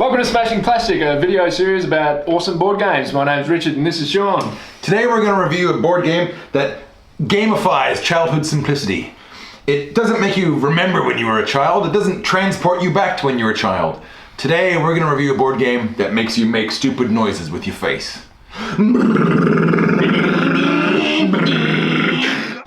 Welcome to Smashing Plastic, a video series about awesome board games. My name's Richard and this is Shawn. Today we're going to review a board game that gamifies childhood simplicity. It doesn't make you remember when you were a child, it doesn't transport you back to when you were a child. Today we're going to review a board game that makes you make stupid noises with your face.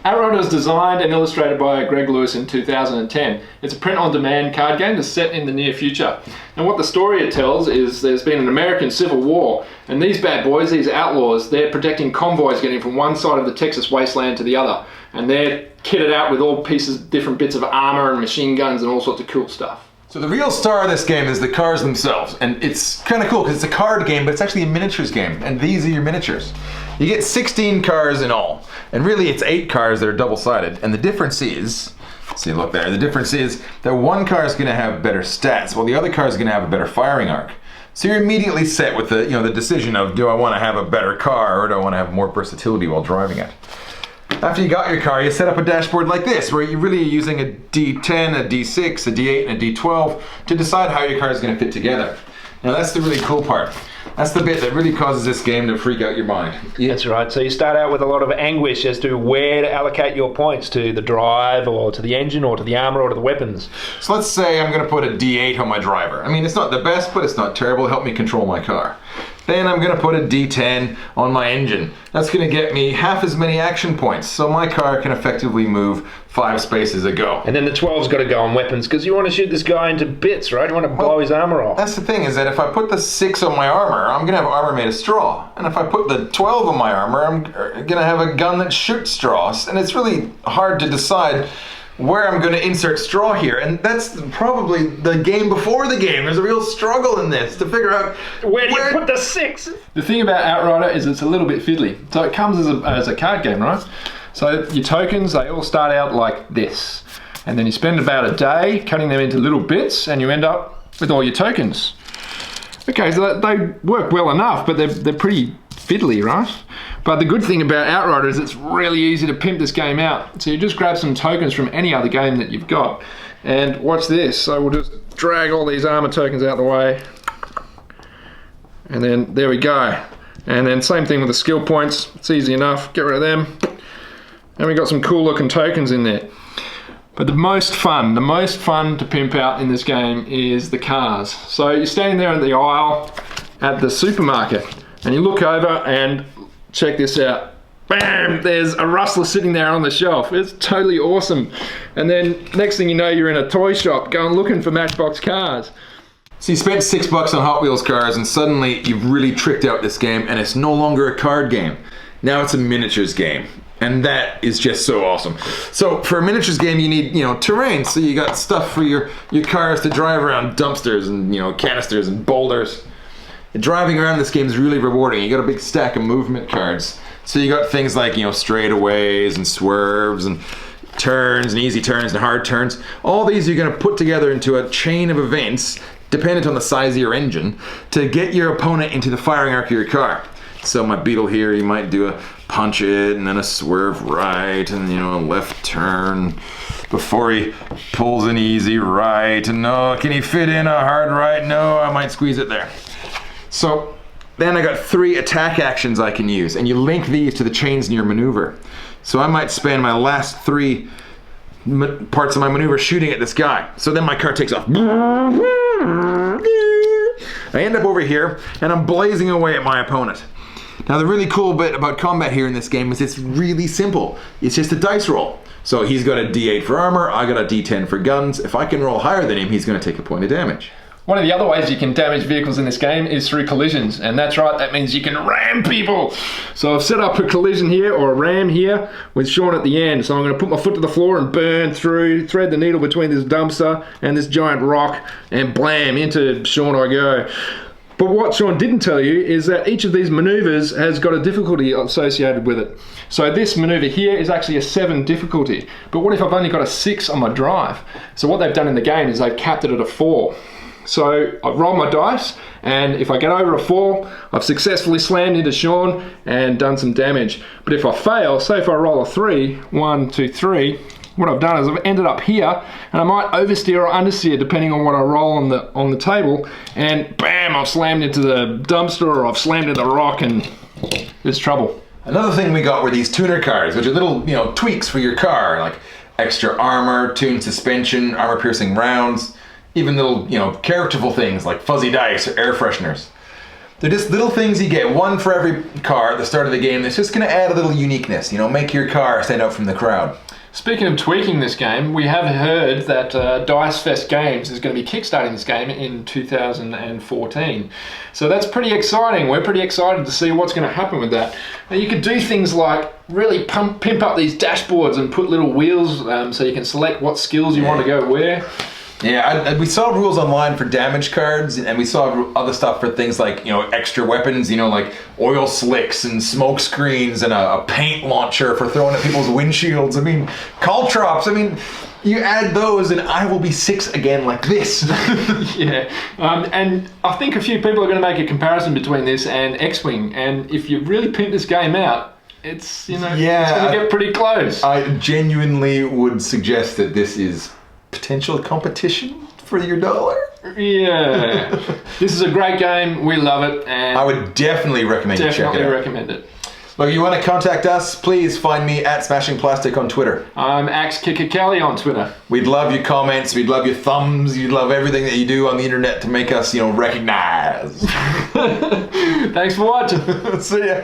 Outrider was designed and illustrated by Greg Lewis in 2010. It's a print-on-demand card game that's set in the near future. And what the story it tells is there's been an American Civil War, and these bad boys, these outlaws, they're protecting convoys getting from one side of the Texas wasteland to the other. And they're kitted out with all different bits of armor and machine guns and all sorts of cool stuff. So the real star of this game is the cars themselves, and it's kind of cool because it's a card game, but it's actually a miniatures game, and these are your miniatures. You get 16 cars in all, and really it's 8 cars that are double-sided, and the difference is, see, look there, the difference is that one car is going to have better stats, while the other car is going to have a better firing arc. So you're immediately set with the, the decision of, do I want to have a better car, or do I want to have more versatility while driving it? After you got your car, you set up a dashboard like this, where you're really using a D10, a D6, a D8, and a D12 to decide how your car is going to fit together. Now that's the really cool part. That's the bit that really causes this game to freak out your mind. That's right. So you start out with a lot of anguish as to where to allocate your points, to the drive or to the engine or to the armor or to the weapons. So let's say I'm going to put a D8 on my driver. I mean, it's not the best, but it's not terrible. It'll help me control my car. Then I'm going to put a D10 on my engine. That's going to get me half as many action points, so my car can effectively move 5 spaces a go. And then the 12's got to go on weapons, because you want to shoot this guy into bits, right? You want to blow his armor off. That's the thing, is that if I put the 6 on my armor, I'm going to have armor made of straw. And if I put the 12 on my armor, I'm going to have a gun that shoots straws. And it's really hard to decide where I'm going to insert straw here, and that's probably the game before the game. There's a real struggle in this to figure out where do you put the 6? The thing about Outrider is it's a little bit fiddly. So it comes as a card game, right? So your tokens, they all start out like this, and then you spend about a day cutting them into little bits, and you end up with all your tokens. Okay, so they work well enough, but they're pretty fiddly, right? But the good thing about Outrider is it's really easy to pimp this game out. So you just grab some tokens from any other game that you've got, and watch this. So we'll just drag all these armor tokens out of the way, and then there we go. And then same thing with the skill points. It's easy enough, get rid of them. And we got some cool looking tokens in there. But the most fun to pimp out in this game is the cars. So you're standing there in the aisle at the supermarket, and you look over and check this out. Bam! There's a Rustler sitting there on the shelf. It's totally awesome. And then next thing you know, you're in a toy shop going looking for Matchbox cars. So you spent $6 on Hot Wheels cars, and suddenly you've really tricked out this game, and it's no longer a card game. Now it's a miniatures game. And that is just so awesome. So for a miniatures game, you need, terrain. So you got stuff for your cars to drive around, dumpsters and, canisters and boulders. And driving around this game is really rewarding. You got a big stack of movement cards. So you got things like, straightaways and swerves and turns and easy turns and hard turns. All these you're going to put together into a chain of events, dependent on the size of your engine, to get your opponent into the firing arc of your car. So my Beetle here, you might do a punch it and then a swerve right and a left turn before he pulls an easy right. And no, can he fit in a hard right? No, I might squeeze it there. So then I got 3 attack actions I can use, and you link these to the chains in your maneuver. So I might spend my last 3 parts of my maneuver shooting at this guy. So then my car takes off. I end up over here and I'm blazing away at my opponent. Now the really cool bit about combat here in this game is it's really simple. It's just a dice roll. So he's got a D8 for armor, I got a D10 for guns. If I can roll higher than him, he's going to take a point of damage. One of the other ways you can damage vehicles in this game is through collisions, and that's right, that means you can ram people. So I've set up a collision here, or a ram here, with Shawn at the end. So I'm going to put my foot to the floor and burn through, thread the needle between this dumpster and this giant rock, and blam, into Shawn I go. But what Shawn didn't tell you is that each of these maneuvers has got a difficulty associated with it. So this maneuver here is actually a 7 difficulty. But what if I've only got a 6 on my drive? So what they've done in the game is they've capped it at a 4. So I've rolled my dice, and if I get over a 4, I've successfully slammed into Shawn and done some damage. But if I fail, say if I roll a 3, 1, 2, 3, what I've done is I've ended up here, and I might oversteer or understeer depending on what I roll on the table, and bam, I've slammed into the dumpster or I've slammed into the rock, and there's trouble. Another thing we got were these tuner cards, which are little, tweaks for your car, like extra armor, tuned suspension, armor-piercing rounds, even little, characterful things like fuzzy dice or air fresheners. They're just little things you get, one for every car at the start of the game that's just going to add a little uniqueness, make your car stand out from the crowd. Speaking of tweaking this game, we have heard that Dice Fest Games is going to be kickstarting this game in 2014. So that's pretty exciting. We're pretty excited to see what's going to happen with that. Now, you could do things like really pimp up these dashboards and put little wheels so you can select what skills you want to go where. Yeah, we saw rules online for damage cards, and we saw other stuff for things like, extra weapons, like oil slicks and smoke screens and a paint launcher for throwing at people's windshields. Caltrops, you add those and I will be 6 again like this. Yeah, and I think a few people are going to make a comparison between this and X-Wing, and if you really pimp this game out, it's, it's going to get pretty close. I genuinely would suggest that this is potential competition for your dollar. Yeah. This is a great game. We love it. And I would definitely recommend you check it out. Definitely recommend it. Look, you want to contact us, please find me at Smashing Plastic on Twitter. I'm Axe Kicker Kelly on Twitter. We'd love your comments, we'd love your thumbs, you'd love everything that you do on the internet to make us, recognize. Thanks for watching. See ya.